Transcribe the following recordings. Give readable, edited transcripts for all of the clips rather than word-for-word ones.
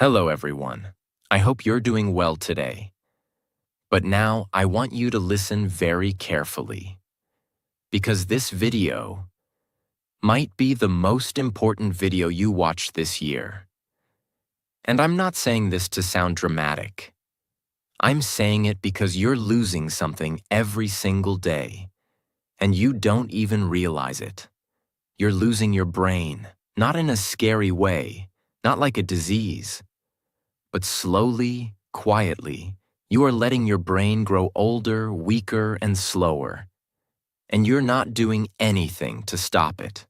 Hello everyone. I hope you're doing well today. But now I want you to listen very carefully, because this video might be the most important video you watch this year. And I'm not saying this to sound dramatic. I'm saying it because you're losing something every single day, and you don't even realize it. You're losing your brain, not in a scary way, not like a disease. But slowly, quietly, you are letting your brain grow older, weaker, and slower. And you're not doing anything to stop it.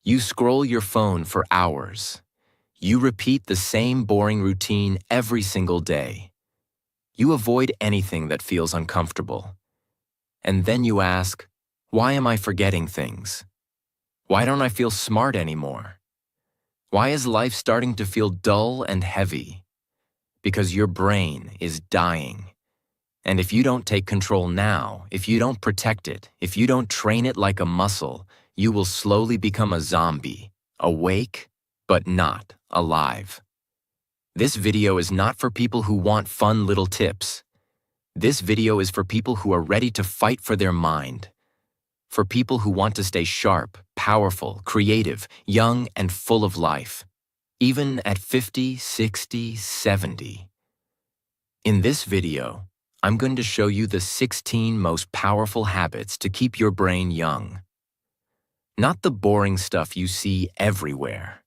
You scroll your phone for hours. You repeat the same boring routine every single day. You avoid anything that feels uncomfortable. And then you ask, why am I forgetting things? Why don't I feel smart anymore? Why is life starting to feel dull and heavy? Because your brain is dying. And if you don't take control now, if you don't protect it, if you don't train it like a muscle, you will slowly become a zombie, awake, but not alive. This video is not for people who want fun little tips. This video is for people who are ready to fight for their mind. For people who want to stay sharp, powerful, creative, young, and full of life. Even at 50, 60, 70. In this video, I'm going to show you the 16 most powerful habits to keep your brain young. Not the boring stuff you see everywhere.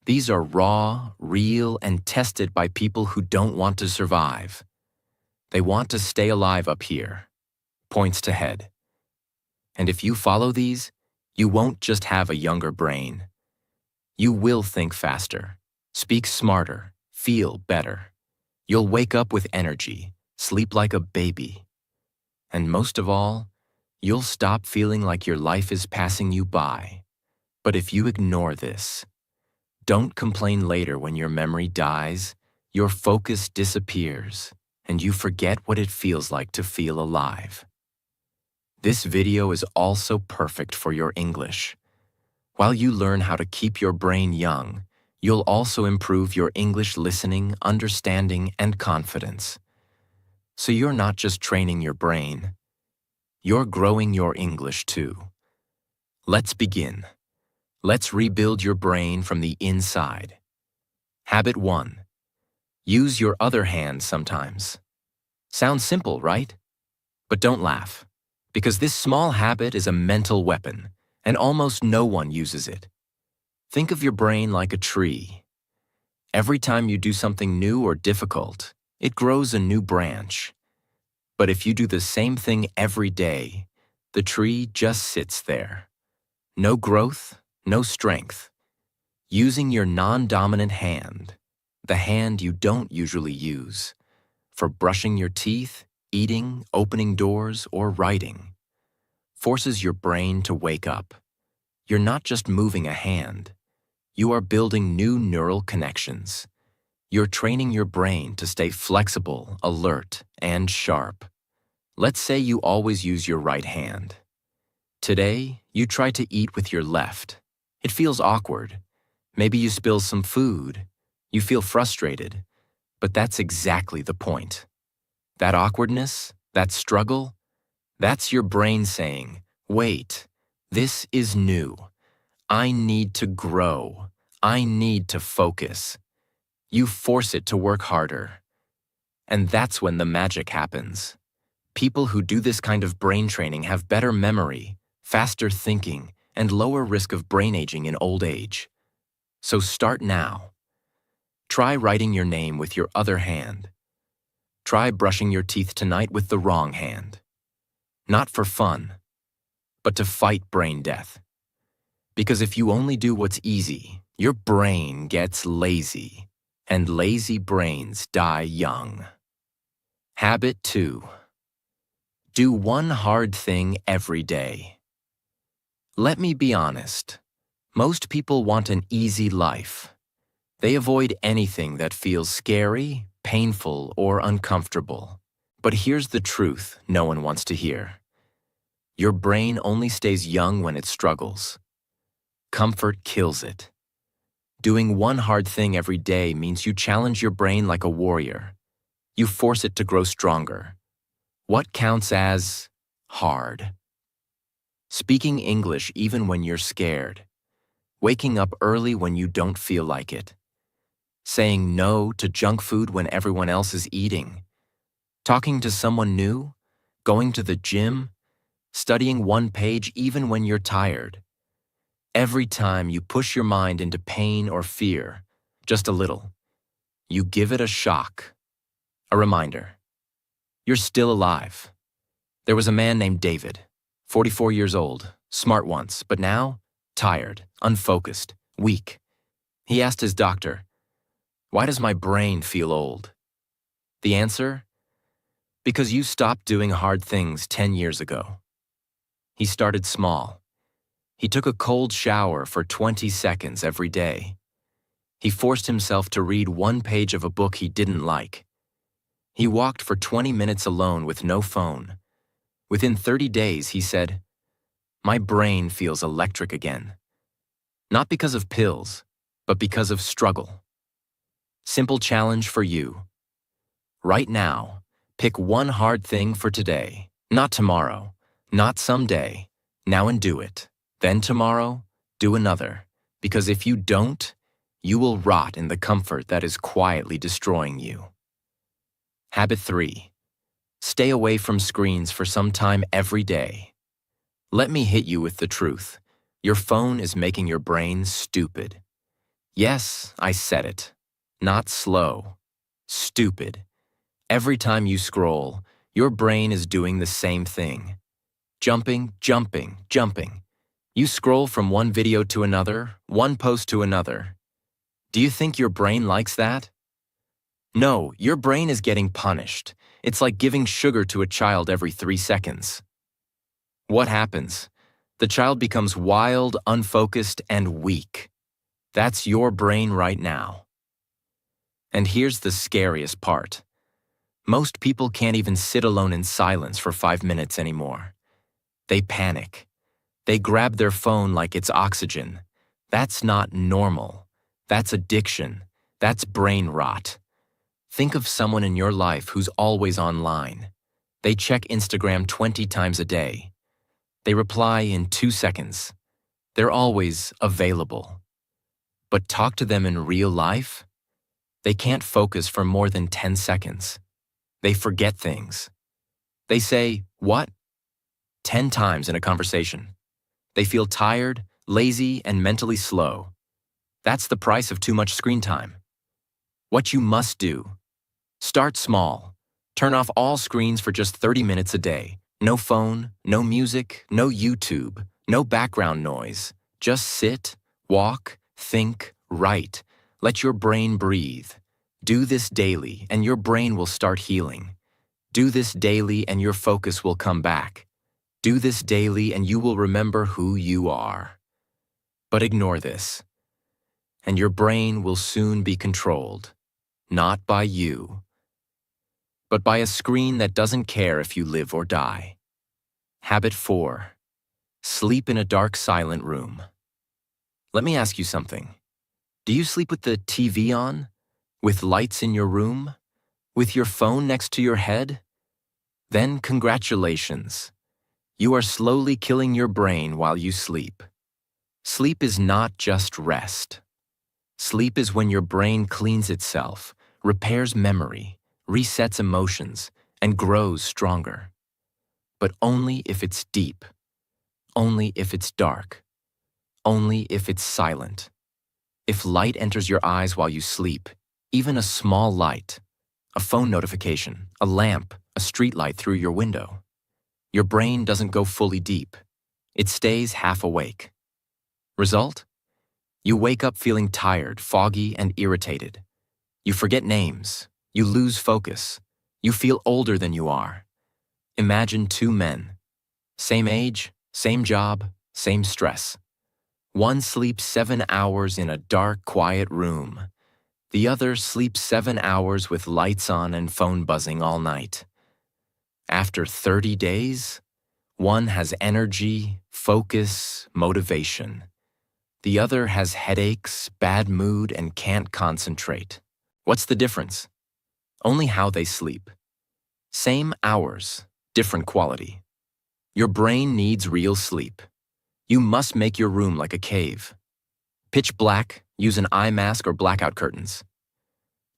These are raw, real, and tested by people who don't want to survive. They want to stay alive up here. Points to head. And if you follow these, you won't just have a younger brain. You will think faster, speak smarter, feel better. You'll wake up with energy, sleep like a baby. And most of all, you'll stop feeling like your life is passing you by. But if you ignore this, don't complain later when your memory dies, your focus disappears, and you forget what it feels like to feel alive. This video is also perfect for your English. While you learn how to keep your brain young, you'll also improve your English listening, understanding, and confidence. So you're not just training your brain, you're growing your English too. Let's begin. Let's rebuild your brain from the inside. Habit 1. Use your other hand sometimes. Sounds simple, right? But don't laugh, because this small habit is a mental weapon, and almost no one uses it. Think of your brain like a tree. Every time you do something new or difficult, it grows a new branch. But if you do the same thing every day, the tree just sits there. No growth, no strength. Using your non-dominant hand, the hand you don't usually use, for brushing your teeth, eating, opening doors, or writing, forces your brain to wake up. You're not just moving a hand. You are building new neural connections. You're training your brain to stay flexible, alert, and sharp. Let's say you always use your right hand. Today, you try to eat with your left. It feels awkward. Maybe you spill some food. You feel frustrated. But that's exactly the point. That awkwardness, that struggle, that's your brain saying, wait, this is new. I need to grow. I need to focus. You force it to work harder. And that's when the magic happens. People who do this kind of brain training have better memory, faster thinking, and lower risk of brain aging in old age. So start now. Try writing your name with your other hand. Try brushing your teeth tonight with the wrong hand. Not for fun, but to fight brain death. Because if you only do what's easy, your brain gets lazy, and lazy brains die young. Habit 2. Do one hard thing every day. Let me be honest. Most people want an easy life. They avoid anything that feels scary, painful, or uncomfortable. But here's the truth no one wants to hear. Your brain only stays young when it struggles. Comfort kills it. Doing one hard thing every day means you challenge your brain like a warrior. You force it to grow stronger. What counts as hard? Speaking English even when you're scared. Waking up early when you don't feel like it. Saying no to junk food when everyone else is eating. Talking to someone new. Going to the gym. Studying one page even when you're tired. Every time you push your mind into pain or fear, just a little, you give it a shock. A reminder. You're still alive. There was a man named David, 44 years old, smart once, but now tired, unfocused, weak. He asked his doctor, "Why does my brain feel old?" The answer? Because you stopped doing hard things 10 years ago. He started small. He took a cold shower for 20 seconds every day. He forced himself to read one page of a book he didn't like. He walked for 20 minutes alone with no phone. Within 30 days, he said, "My brain feels electric again." Not because of pills, but because of struggle. Simple challenge for you. Right now, pick one hard thing for today, not tomorrow, not someday. Now and do it. Then tomorrow, do another. Because if you don't, you will rot in the comfort that is quietly destroying you. Habit 3. Stay away from screens for some time every day. Let me hit you with the truth. Your phone is making your brain stupid. Yes, I said it. Not slow. Stupid. Every time you scroll, your brain is doing the same thing. Jumping, jumping, jumping. You scroll from one video to another, one post to another. Do you think your brain likes that? No, your brain is getting punished. It's like giving sugar to a child every 3 seconds. What happens? The child becomes wild, unfocused, and weak. That's your brain right now. And here's the scariest part. Most people can't even sit alone in silence for 5 minutes anymore. They panic. They grab their phone like it's oxygen. That's not normal. That's addiction. That's brain rot. Think of someone in your life who's always online. They check Instagram 20 times a day. They reply in 2 seconds. They're always available. But talk to them in real life? They can't focus for more than 10 seconds. They forget things. They say, "What?" 10 times in a conversation. They feel tired, lazy, and mentally slow. That's the price of too much screen time. What you must do: start small. Turn off all screens for just 30 minutes a day. No phone, no music, no YouTube, no background noise. Just sit, walk, think, write. Let your brain breathe. Do this daily, and your brain will start healing. Do this daily, and your focus will come back. Do this daily, and you will remember who you are. But ignore this, and your brain will soon be controlled, not by you, but by a screen that doesn't care if you live or die. Habit 4. Sleep in a dark, silent room. Let me ask you something. Do you sleep with the TV on? With lights in your room? With your phone next to your head? Then congratulations. You are slowly killing your brain while you sleep. Sleep is not just rest. Sleep is when your brain cleans itself, repairs memory, resets emotions, and grows stronger. But only if it's deep. Only if it's dark. Only if it's silent. If light enters your eyes while you sleep, even a small light, a phone notification, a lamp, a street light through your window, your brain doesn't go fully deep. It stays half awake. Result? You wake up feeling tired, foggy, and irritated. You forget names. You lose focus. You feel older than you are. Imagine 2 men. Same age, same job, same stress. One sleeps 7 hours in a dark, quiet room. The other sleeps 7 hours with lights on and phone buzzing all night. After 30 days, one has energy, focus, motivation. The other has headaches, bad mood, and can't concentrate. What's the difference? Only how they sleep. Same hours, different quality. Your brain needs real sleep. You must make your room like a cave. Pitch black, use an eye mask or blackout curtains.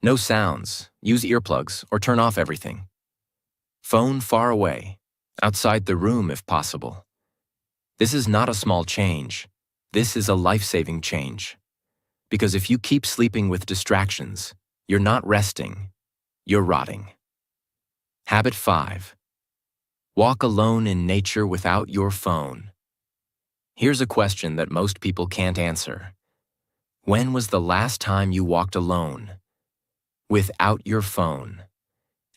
No sounds, use earplugs or turn off everything. Phone far away, outside the room if possible. This is not a small change. This is a life-saving change. Because if you keep sleeping with distractions, you're not resting, you're rotting. Habit 5. Walk alone in nature without your phone. Here's a question that most people can't answer. When was the last time you walked alone, without your phone,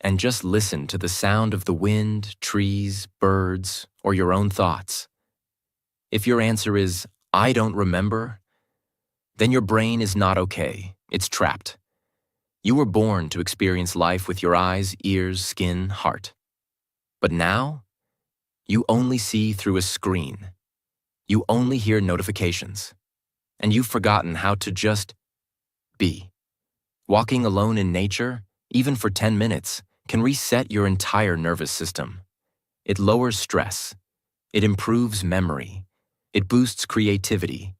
and just listened to the sound of the wind, trees, birds, or your own thoughts? If your answer is, I don't remember, then your brain is not okay. It's trapped. You were born to experience life with your eyes, ears, skin, heart. But now, you only see through a screen. You only hear notifications. And you've forgotten how to just be. Walking alone in nature, even for 10 minutes, can reset your entire nervous system. It lowers stress. It improves memory. It boosts creativity.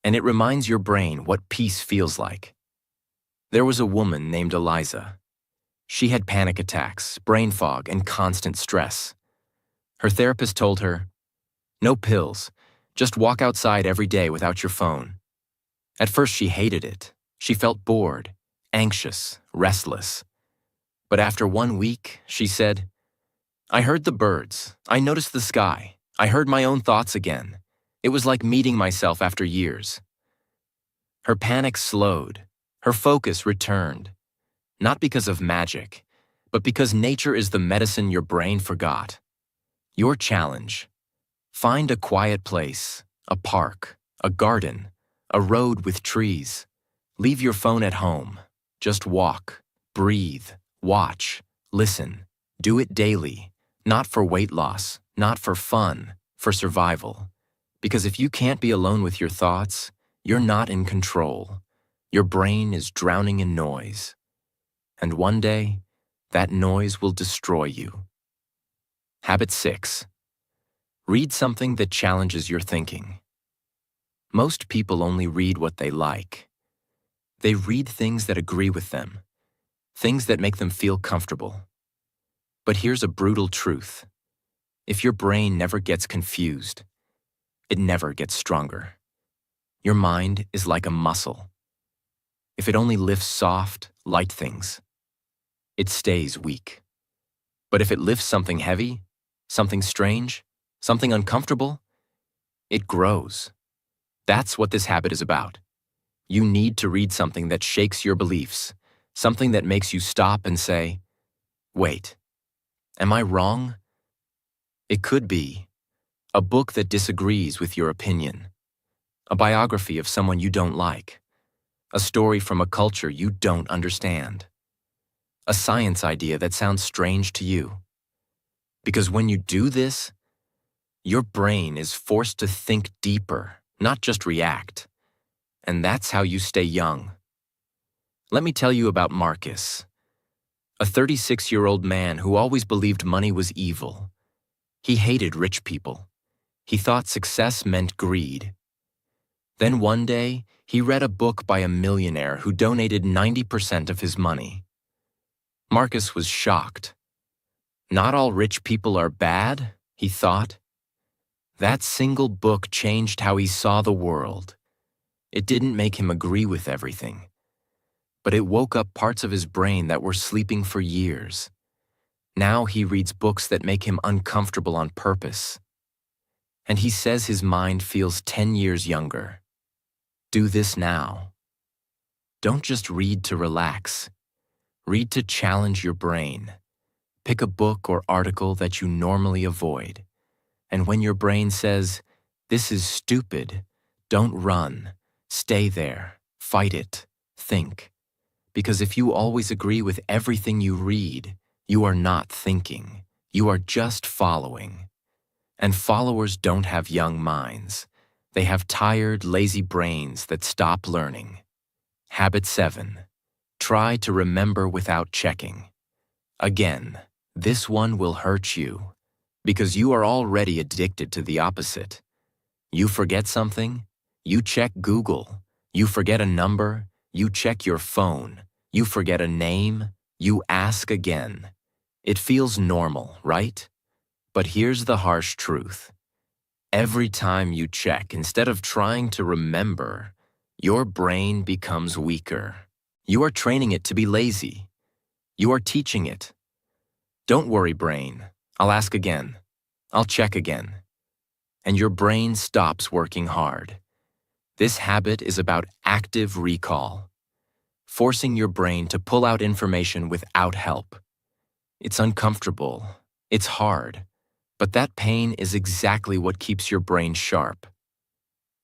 And it reminds your brain what peace feels like. There was a woman named Eliza. She had panic attacks, brain fog, and constant stress. Her therapist told her, "No pills, just walk outside every day without your phone." At first she hated it. She felt bored, anxious, restless. But after 1 week, she said, "I heard the birds, I noticed the sky, I heard my own thoughts again. It was like meeting myself after years." Her panic slowed. Her focus returned, not because of magic, but because nature is the medicine your brain forgot. Your challenge: find a quiet place, a park, a garden, a road with trees. Leave your phone at home. Just walk, breathe, watch, listen. Do it daily, not for weight loss, not for fun, for survival. Because if you can't be alone with your thoughts, you're not in control. Your brain is drowning in noise. And one day, that noise will destroy you. Habit 6. Read something that challenges your thinking. Most people only read what they like. They read things that agree with them, things that make them feel comfortable. But here's a brutal truth. If your brain never gets confused, it never gets stronger. Your mind is like a muscle. If it only lifts soft, light things, it stays weak. But if it lifts something heavy, something strange, something uncomfortable, it grows. That's what this habit is about. You need to read something that shakes your beliefs, something that makes you stop and say, "Wait, am I wrong?" It could be a book that disagrees with your opinion, a biography of someone you don't like, a story from a culture you don't understand, a science idea that sounds strange to you. Because when you do this, your brain is forced to think deeper, not just react. And that's how you stay young. Let me tell you about Marcus, a 36-year-old man who always believed money was evil. He hated rich people. He thought success meant greed. Then one day, he read a book by a millionaire who donated 90% of his money. Marcus was shocked. Not all rich people are bad, he thought. That single book changed how he saw the world. It didn't make him agree with everything, but it woke up parts of his brain that were sleeping for years. Now he reads books that make him uncomfortable on purpose. And he says his mind feels 10 years younger. Do this now. Don't just read to relax. Read to challenge your brain. Pick a book or article that you normally avoid. And when your brain says, "This is stupid," don't run. Stay there. Fight it. Think. Because if you always agree with everything you read, you are not thinking. You are just following. And followers don't have young minds. They have tired, lazy brains that stop learning. Habit 7. Try to remember without checking. Again, this one will hurt you because you are already addicted to the opposite. You forget something, you check Google. You forget a number, you check your phone. You forget a name, you ask again. It feels normal, right? But here's the harsh truth. Every time you check, instead of trying to remember, your brain becomes weaker. You are training it to be lazy. You are teaching it. Don't worry, brain. I'll ask again. I'll check again. And your brain stops working hard. This habit is about active recall, forcing your brain to pull out information without help. It's uncomfortable. It's hard. But that pain is exactly what keeps your brain sharp.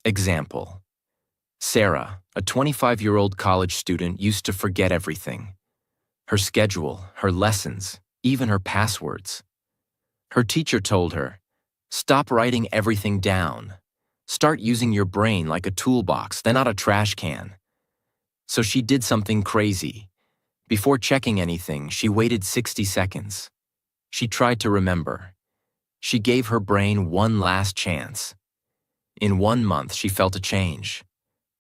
Example. Sarah, a 25-year-old college student, used to forget everything. Her schedule, her lessons, even her passwords. Her teacher told her, "Stop writing everything down. Start using your brain like a toolbox, then not a trash can." So she did something crazy. Before checking anything, she waited 60 seconds. She tried to remember. She gave her brain one last chance. In 1 month, she felt a change.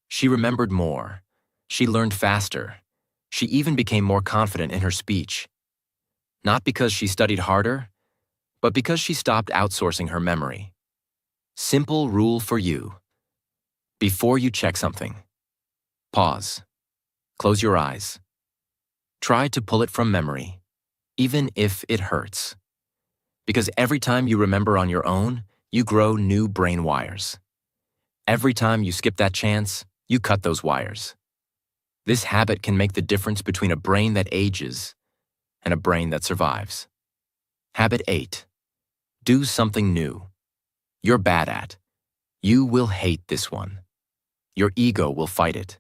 She remembered more. She learned faster. She even became more confident in her speech. Not because she studied harder, but because she stopped outsourcing her memory. Simple rule for you. Before you check something, pause. Close your eyes. Try to pull it from memory, even if it hurts. Because every time you remember on your own, you grow new brain wires. Every time you skip that chance, you cut those wires. This habit can make the difference between a brain that ages and a brain that survives. Habit 8. Do something new. You're bad at. You will hate this one. Your ego will fight it.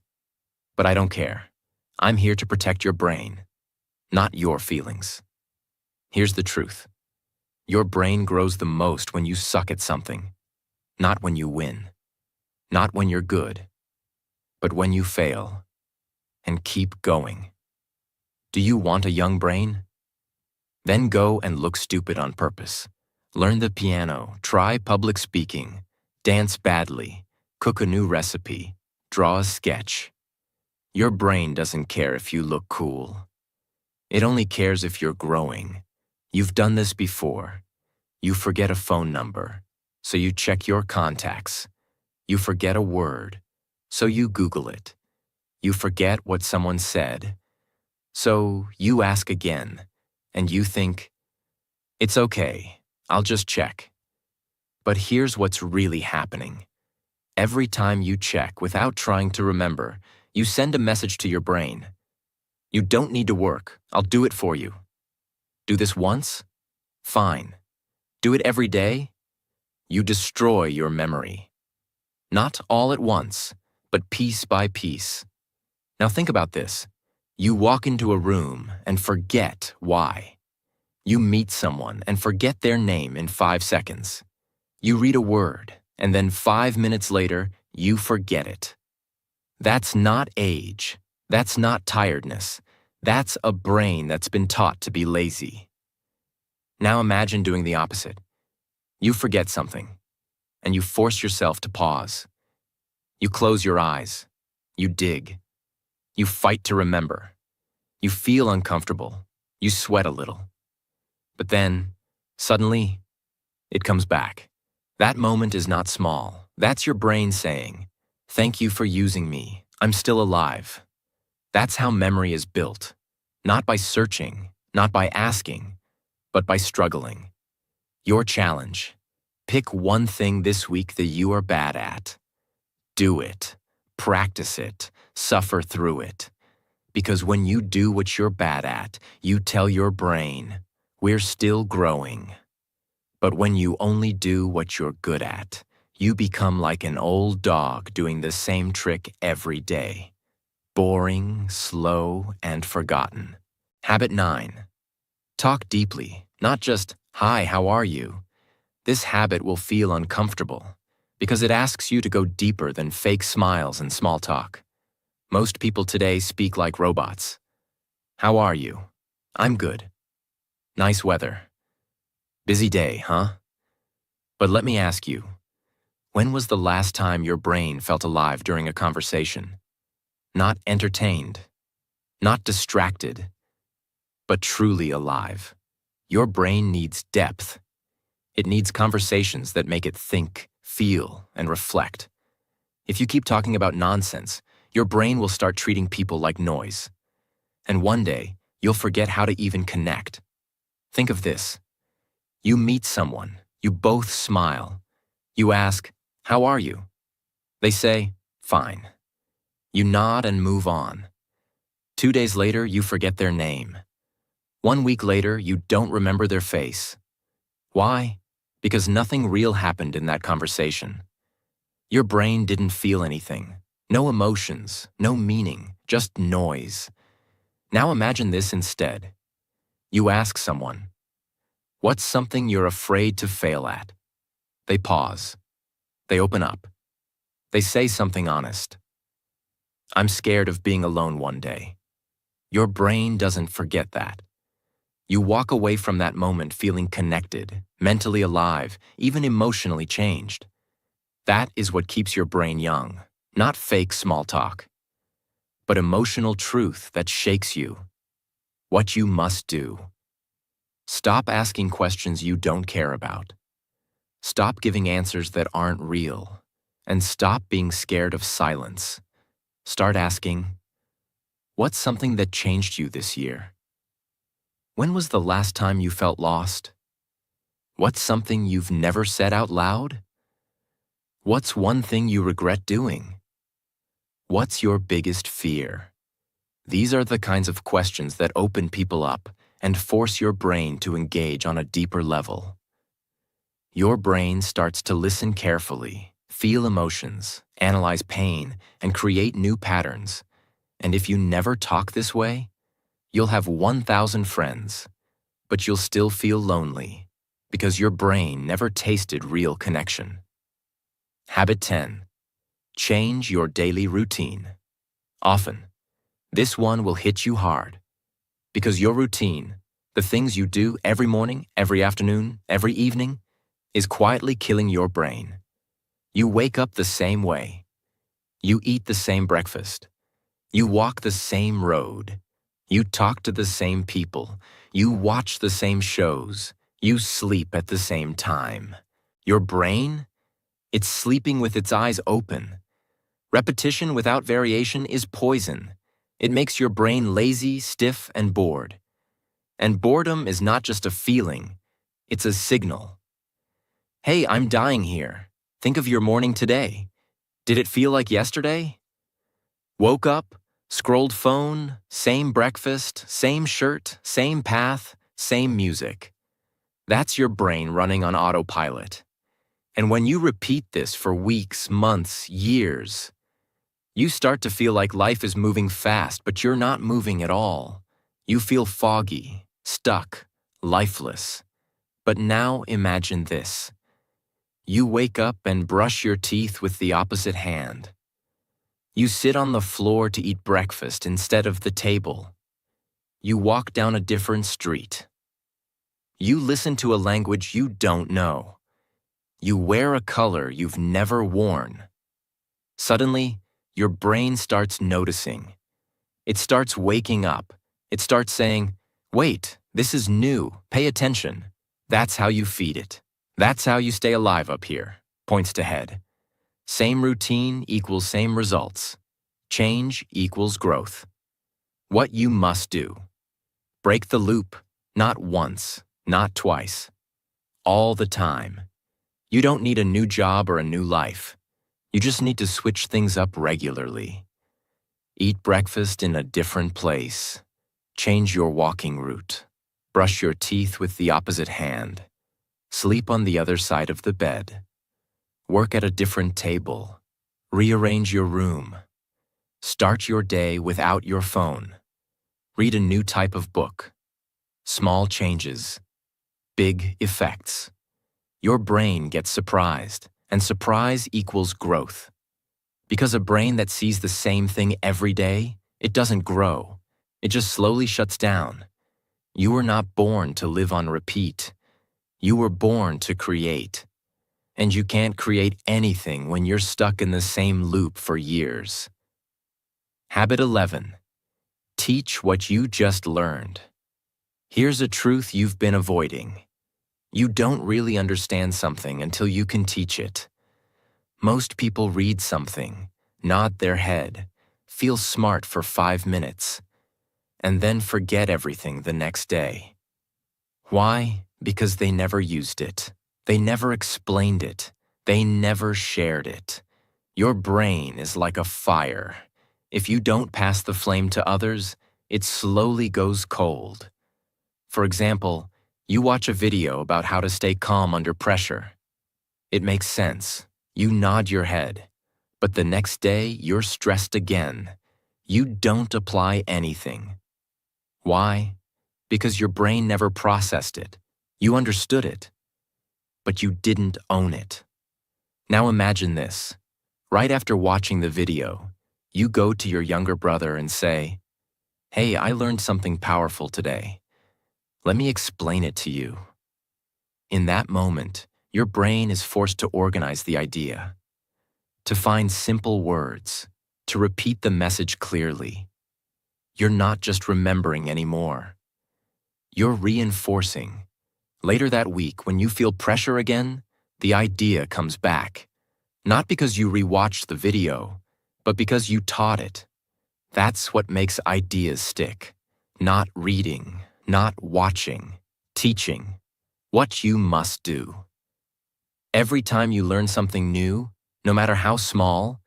But I don't care. I'm here to protect your brain, not your feelings. Here's the truth. Your brain grows the most when you suck at something, not when you win, not when you're good, but when you fail. And keep going. Do you want a young brain? Then go and look stupid on purpose. Learn the piano, try public speaking, dance badly, cook a new recipe, draw a sketch. Your brain doesn't care if you look cool. It only cares if you're growing. You've done this before. You forget a phone number, so you check your contacts. You forget a word, so you Google it. You forget what someone said, so you ask again, and you think, "It's okay, I'll just check." But here's what's really happening. Every time you check without trying to remember, you send a message to your brain. You don't need to work, I'll do it for you. Do this once? Fine. Do it every day? You destroy your memory. Not all at once, but piece by piece. Now think about this. You walk into a room and forget why. You meet someone and forget their name in 5 seconds. You read a word, and then 5 minutes later, you forget it. That's not age. That's not tiredness. That's a brain that's been taught to be lazy. Now imagine doing the opposite. You forget something, and you force yourself to pause. You close your eyes. You dig. You fight to remember. You feel uncomfortable. You sweat a little. But then, suddenly, it comes back. That moment is not small. That's your brain saying, "Thank you for using me. I'm still alive." That's how memory is built. Not by searching, not by asking, but by struggling. Your challenge. Pick one thing this week that you are bad at. Do it. Practice it. Suffer through it. Because when you do what you're bad at, you tell your brain, "We're still growing." But when you only do what you're good at, you become like an old dog doing the same trick every day. Boring, slow, and forgotten. Habit 9. Talk deeply, not just, "Hi, how are you?" This habit will feel uncomfortable, because it asks you to go deeper than fake smiles and small talk. Most people today speak like robots. How are you? I'm good. Nice weather. Busy day, huh? But let me ask you, when was the last time your brain felt alive during a conversation? Not entertained, not distracted, but truly alive. Your brain needs depth. It needs conversations that make it think, feel, and reflect. If you keep talking about nonsense, your brain will start treating people like noise. And one day, you'll forget how to even connect. Think of this. You meet someone, you both smile. You ask, "How are you?" They say, "Fine." You nod and move on. 2 days later, you forget their name. 1 week later, you don't remember their face. Why? Because nothing real happened in that conversation. Your brain didn't feel anything. No emotions, no meaning, just noise. Now imagine this instead. You ask someone, "What's something you're afraid to fail at?" They pause. They open up. They say something honest. "I'm scared of being alone one day." Your brain doesn't forget that. You walk away from that moment feeling connected, mentally alive, even emotionally changed. That is what keeps your brain young, not fake small talk, but emotional truth that shakes you. What you must do. Stop asking questions you don't care about. Stop giving answers that aren't real. And stop being scared of silence. Start asking, what's something that changed you this year? When was the last time you felt lost? What's something you've never said out loud? What's one thing you regret doing? What's your biggest fear? These are the kinds of questions that open people up and force your brain to engage on a deeper level. Your brain starts to listen carefully, feel emotions, analyze pain, and create new patterns. And if you never talk this way, you'll have 1,000 friends, but you'll still feel lonely because your brain never tasted real connection. Habit 10. Change your daily routine. Often, this one will hit you hard because your routine, the things you do every morning, every afternoon, every evening, is quietly killing your brain. You wake up the same way. You eat the same breakfast. You walk the same road. You talk to the same people. You watch the same shows. You sleep at the same time. Your brain? It's sleeping with its eyes open. Repetition without variation is poison. It makes your brain lazy, stiff, and bored. And boredom is not just a feeling, it's a signal. Hey, I'm dying here. Think of your morning today. Did it feel like yesterday? Woke up, scrolled phone, same breakfast, same shirt, same path, same music. That's your brain running on autopilot. And when you repeat this for weeks, months, years, you start to feel like life is moving fast, but you're not moving at all. You feel foggy, stuck, lifeless. But now imagine this. You wake up and brush your teeth with the opposite hand. You sit on the floor to eat breakfast instead of the table. You walk down a different street. You listen to a language you don't know. You wear a color you've never worn. Suddenly, your brain starts noticing. It starts waking up. It starts saying, "Wait, this is new. Pay attention." That's how you feed it. That's how you stay alive up here. Points to head. Same routine equals same results. Change equals growth. What you must do. Break the loop, not once, not twice. All the time. You don't need a new job or a new life. You just need to switch things up regularly. Eat breakfast in a different place. Change your walking route. Brush your teeth with the opposite hand. Sleep on the other side of the bed. Work at a different table. Rearrange your room. Start your day without your phone. Read a new type of book. Small changes. Big effects. Your brain gets surprised, And surprise equals growth. Because a brain that sees the same thing every day, it doesn't grow. It just slowly shuts down. You were not born to live on repeat. You were born to create. And you can't create anything when you're stuck in the same loop for years. Habit 11. Teach what you just learned. Here's a truth you've been avoiding. You don't really understand something until you can teach it. Most people read something, nod their head, feel smart for 5 minutes, and then forget everything the next day. Why? Because they never used it. They never explained it. They never shared it. Your brain is like a fire. If you don't pass the flame to others, it slowly goes cold. For example, you watch a video about how to stay calm under pressure. It makes sense. You nod your head. But the next day, you're stressed again. You don't apply anything. Why? Because your brain never processed it. You understood it, but you didn't own it. Now imagine this. Right after watching the video, you go to your younger brother and say, "Hey, I learned something powerful today. Let me explain it to you." In that moment, your brain is forced to organize the idea, to find simple words, to repeat the message clearly. You're not just remembering anymore. You're reinforcing. Later that week, when you feel pressure again, the idea comes back. Not because you rewatched the video, but because you taught it. That's what makes ideas stick. Not reading, not watching, teaching. What you must do. Every time you learn something new, no matter how small,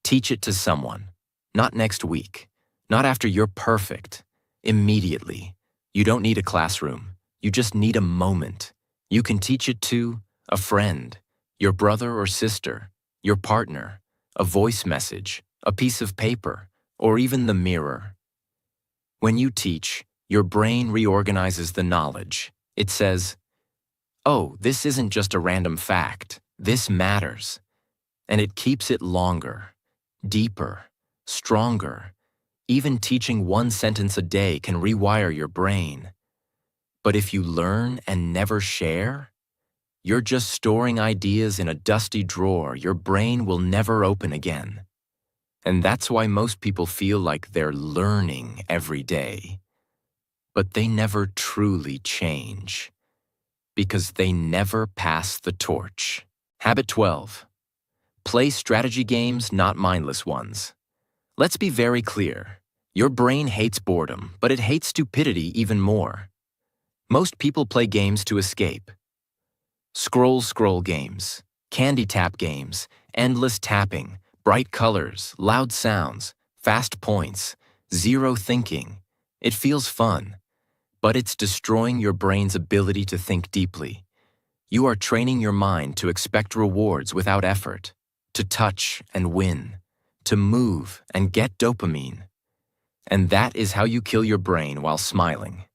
teach it to someone. Not next week, not after you're perfect. Immediately. You don't need a classroom. You just need a moment. You can teach it to a friend, your brother or sister, your partner, a voice message, a piece of paper, or even the mirror. When you teach, your brain reorganizes the knowledge. It says, "Oh, this isn't just a random fact. This matters." And it keeps it longer, deeper, stronger. Even teaching one sentence a day can rewire your brain. But if you learn and never share, you're just storing ideas in a dusty drawer your brain will never open again. And that's why most people feel like they're learning every day. But they never truly change, because they never pass the torch. Habit 12. Play strategy games, not mindless ones. Let's be very clear. Your brain hates boredom, but it hates stupidity even more. Most people play games to escape. Scroll games, candy tap games, endless tapping, bright colors, loud sounds, fast points, zero thinking. It feels fun, but it's destroying your brain's ability to think deeply. You are training your mind to expect rewards without effort, to touch and win, to move and get dopamine. And that is how you kill your brain while smiling.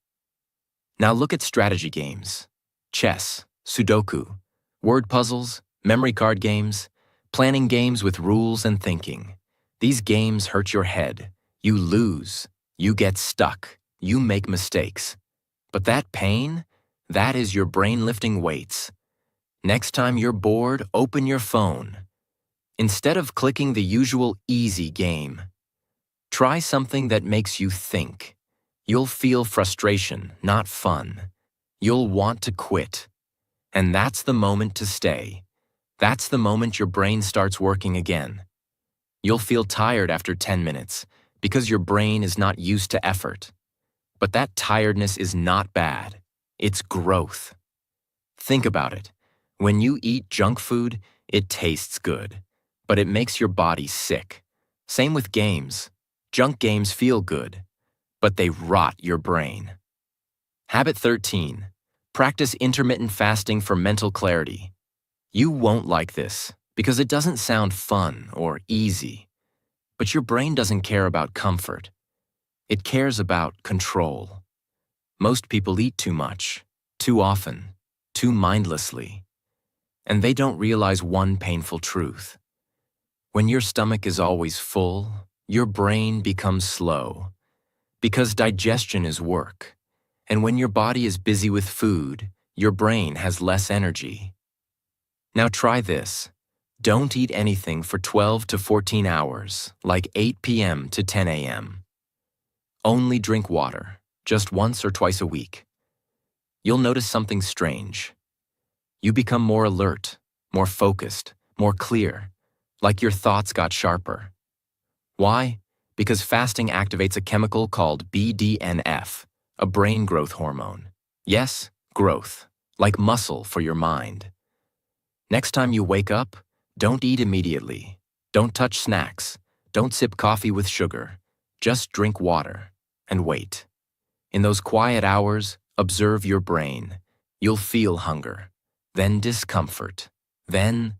Now look at strategy games. Chess, Sudoku, word puzzles, memory card games, planning games with rules and thinking. These games hurt your head. You lose. You get stuck. You make mistakes. But that pain, that is your brain lifting weights. Next time you're bored, open your phone. Instead of clicking the usual easy game, try something that makes you think. You'll feel frustration, not fun. You'll want to quit. And that's the moment to stay. That's the moment your brain starts working again. You'll feel tired after 10 minutes because your brain is not used to effort. But that tiredness is not bad. It's growth. Think about it. When you eat junk food, it tastes good, but it makes your body sick. Same with games. Junk games feel good, but they rot your brain. Habit 13. Practice intermittent fasting for mental clarity. You won't like this because it doesn't sound fun or easy. But your brain doesn't care about comfort. It cares about control. Most people eat too much, too often, too mindlessly. and they don't realize one painful truth. When your stomach is always full, your brain becomes slow, because digestion is work. And when your body is busy with food, your brain has less energy. Now try this. Don't eat anything for 12 to 14 hours, like 8 p.m. to 10 a.m. Only drink water, just once or twice a week. You'll notice something strange. You become more alert, more focused, more clear, like your thoughts got sharper. Why? Because fasting activates a chemical called BDNF, a brain growth hormone. Yes, growth, like muscle for your mind. Next time you wake up, don't eat immediately. Don't touch snacks. Don't sip coffee with sugar. Just drink water and wait. In those quiet hours, observe your brain. You'll feel hunger, then discomfort, then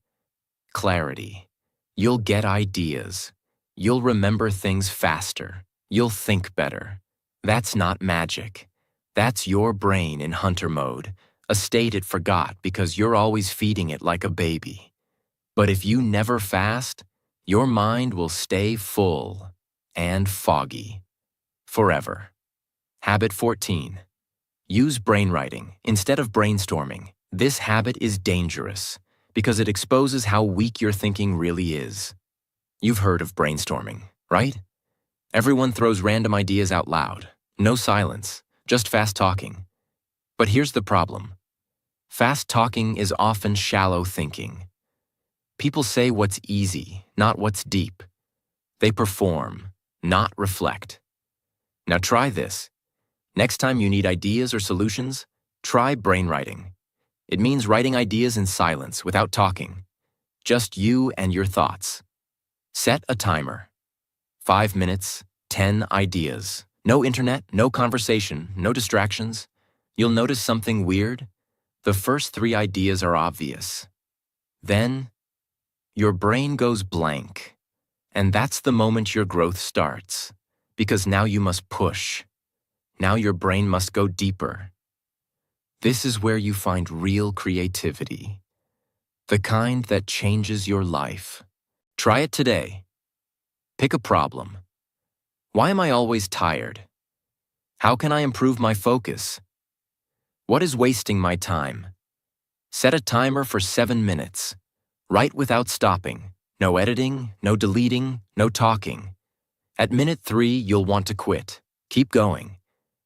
clarity. You'll get ideas. You'll remember things faster. You'll think better. That's not magic. That's your brain in hunter mode, a state it forgot because you're always feeding it like a baby. But if you never fast, your mind will stay full and foggy forever. Habit 14. Use brainwriting instead of brainstorming. This habit is dangerous because it exposes how weak your thinking really is. You've heard of brainstorming, right? Everyone throws random ideas out loud. No silence, just fast talking. But here's the problem. Fast talking is often shallow thinking. People say what's easy, not what's deep. They perform, not reflect. Now try this. Next time you need ideas or solutions, try brainwriting. It means writing ideas in silence without talking. Just you and your thoughts. Set a timer. 5 minutes, 10 ideas. No internet, no conversation, no distractions. You'll notice something weird. The first 3 ideas are obvious. Then, your brain goes blank. And that's the moment your growth starts. Because now you must push. Now your brain must go deeper. This is where you find real creativity. The kind that changes your life. Try it today. Pick a problem. Why am I always tired? How can I improve my focus? What is wasting my time? Set a timer for 7 minutes. Write without stopping. No editing, no deleting, no talking. At minute 3, you'll want to quit. Keep going.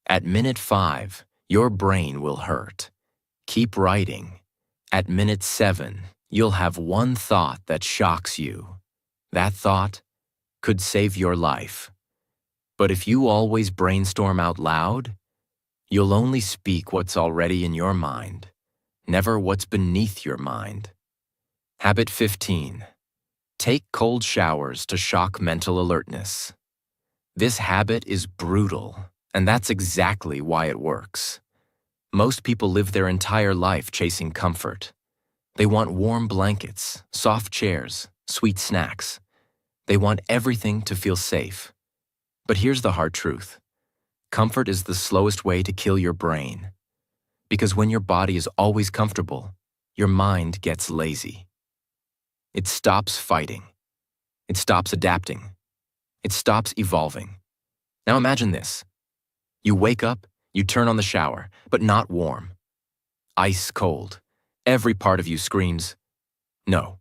At minute 5, your brain will hurt. Keep writing. At minute 7, you'll have one thought that shocks you. That thought could save your life. But if you always brainstorm out loud, you'll only speak what's already in your mind, never what's beneath your mind. Habit 15. Take cold showers to shock mental alertness. This habit is brutal, and that's exactly why it works. Most people live their entire life chasing comfort. They want warm blankets, soft chairs, sweet snacks. They want everything to feel safe. But here's the hard truth. Comfort is the slowest way to kill your brain. Because when your body is always comfortable, your mind gets lazy. It stops fighting. It stops adapting. It stops evolving. Now imagine this. You wake up, you turn on the shower, but not warm. Ice cold. Every part of you screams, no.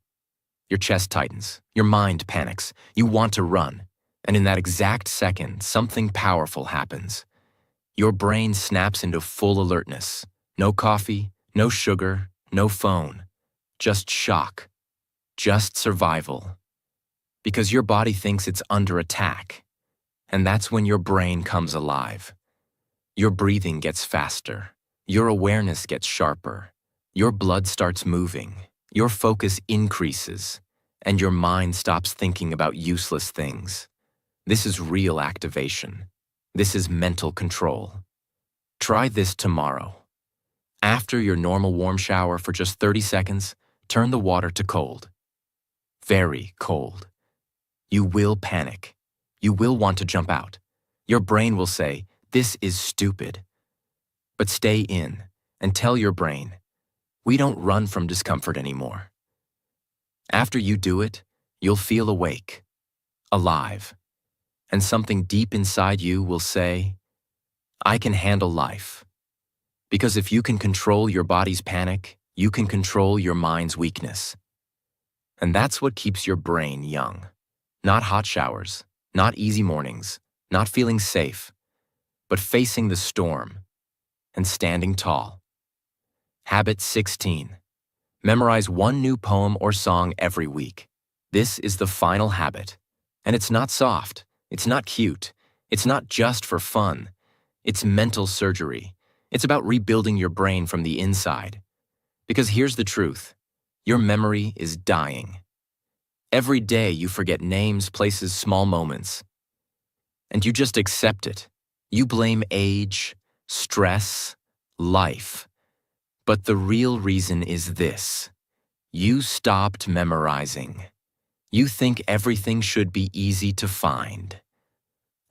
Your chest tightens. Your mind panics. You want to run. And in that exact second, something powerful happens. Your brain snaps into full alertness. No coffee, no sugar, no phone. Just shock. Just survival. Because your body thinks it's under attack. And that's when your brain comes alive. Your breathing gets faster. Your awareness gets sharper. Your blood starts moving. Your focus increases. And your mind stops thinking about useless things. This is real activation. This is mental control. Try this tomorrow. After your normal warm shower for just 30 seconds, turn the water to cold. Very cold. You will panic. You will want to jump out. Your brain will say, "This is stupid." But stay in and tell your brain, We don't run from discomfort anymore. After you do it, you'll feel awake, alive, and something deep inside you will say, I can handle life. Because if you can control your body's panic, you can control your mind's weakness. And that's what keeps your brain young. Not hot showers, not easy mornings, not feeling safe, but facing the storm and standing tall. Habit 16. Memorize one new poem or song every week. This is the final habit. And it's not soft, it's not cute, it's not just for fun. It's mental surgery. It's about rebuilding your brain from the inside. Because here's the truth. Your memory is dying. Every day you forget names, places, small moments. And you just accept it. You blame age, stress, life. But the real reason is this. You stopped memorizing. You think everything should be easy to find.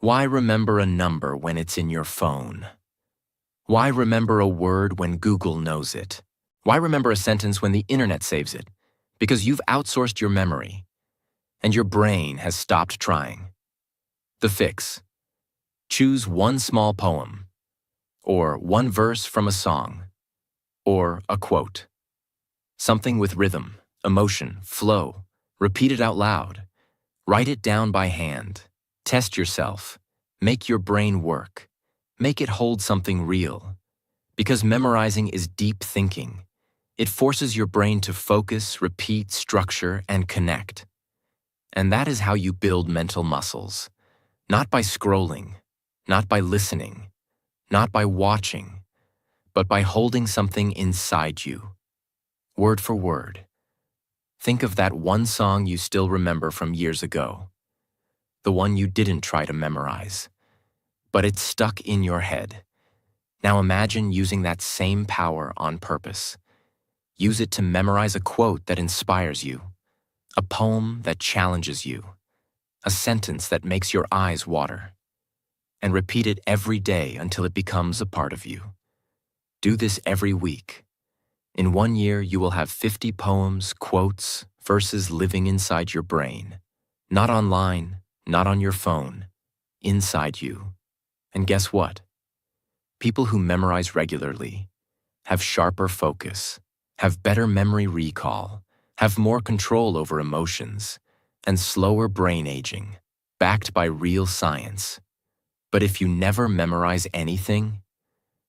Why remember a number when it's in your phone? Why remember a word when Google knows it? Why remember a sentence when the internet saves it? Because you've outsourced your memory, and your brain has stopped trying. The fix. Choose one small poem, or one verse from a song, or a quote. Something with rhythm, emotion, flow. Repeat it out loud. Write it down by hand. Test yourself. Make your brain work. Make it hold something real. Because memorizing is deep thinking. It forces your brain to focus, repeat, structure, and connect. And that is how you build mental muscles. Not by scrolling, not by listening, not by watching, but by holding something inside you. Word for word. Think of that one song you still remember from years ago. The one you didn't try to memorize, but it's stuck in your head. Now imagine using that same power on purpose. Use it to memorize a quote that inspires you, a poem that challenges you, a sentence that makes your eyes water. And repeat it every day until it becomes a part of you. Do this every week. In 1 year, you will have 50 poems, quotes, verses living inside your brain. Not online, not on your phone, inside you. And guess what? People who memorize regularly have sharper focus, have better memory recall, have more control over emotions, and slower brain aging, backed by real science. But if you never memorize anything,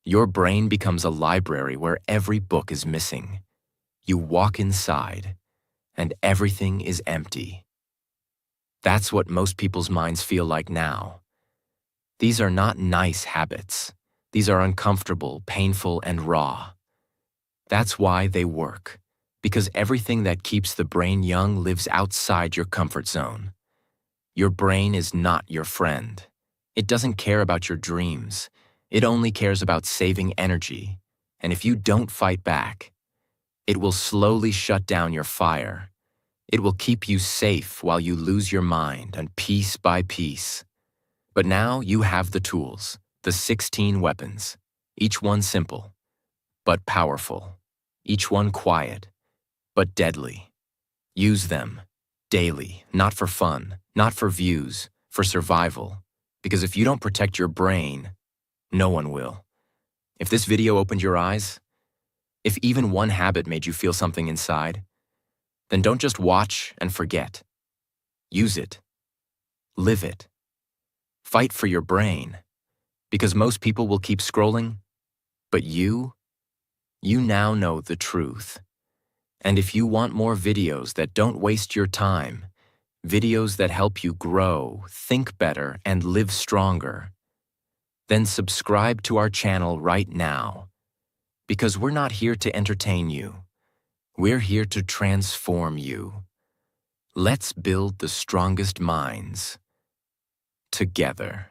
your brain becomes a library where every book is missing. You walk inside, and everything is empty. That's what most people's minds feel like now. These are not nice habits. These are uncomfortable, painful, and raw. That's why they work, because everything that keeps the brain young lives outside your comfort zone. Your brain is not your friend. It doesn't care about your dreams. It only cares about saving energy. And if you don't fight back, it will slowly shut down your fire. It will keep you safe while you lose your mind, and piece by piece. But now you have the tools, the 16 weapons, each one simple, but powerful, each one quiet, but deadly. Use them daily, not for fun, not for views, for survival. Because if you don't protect your brain, no one will. If this video opened your eyes, if even one habit made you feel something inside, then don't just watch and forget. Use it. Live it. Fight for your brain. Because most people will keep scrolling, but you now know the truth. And if you want more videos that don't waste your time, videos that help you grow, think better, and live stronger, then subscribe to our channel right now. Because we're not here to entertain you. We're here to transform you. Let's build the strongest minds together.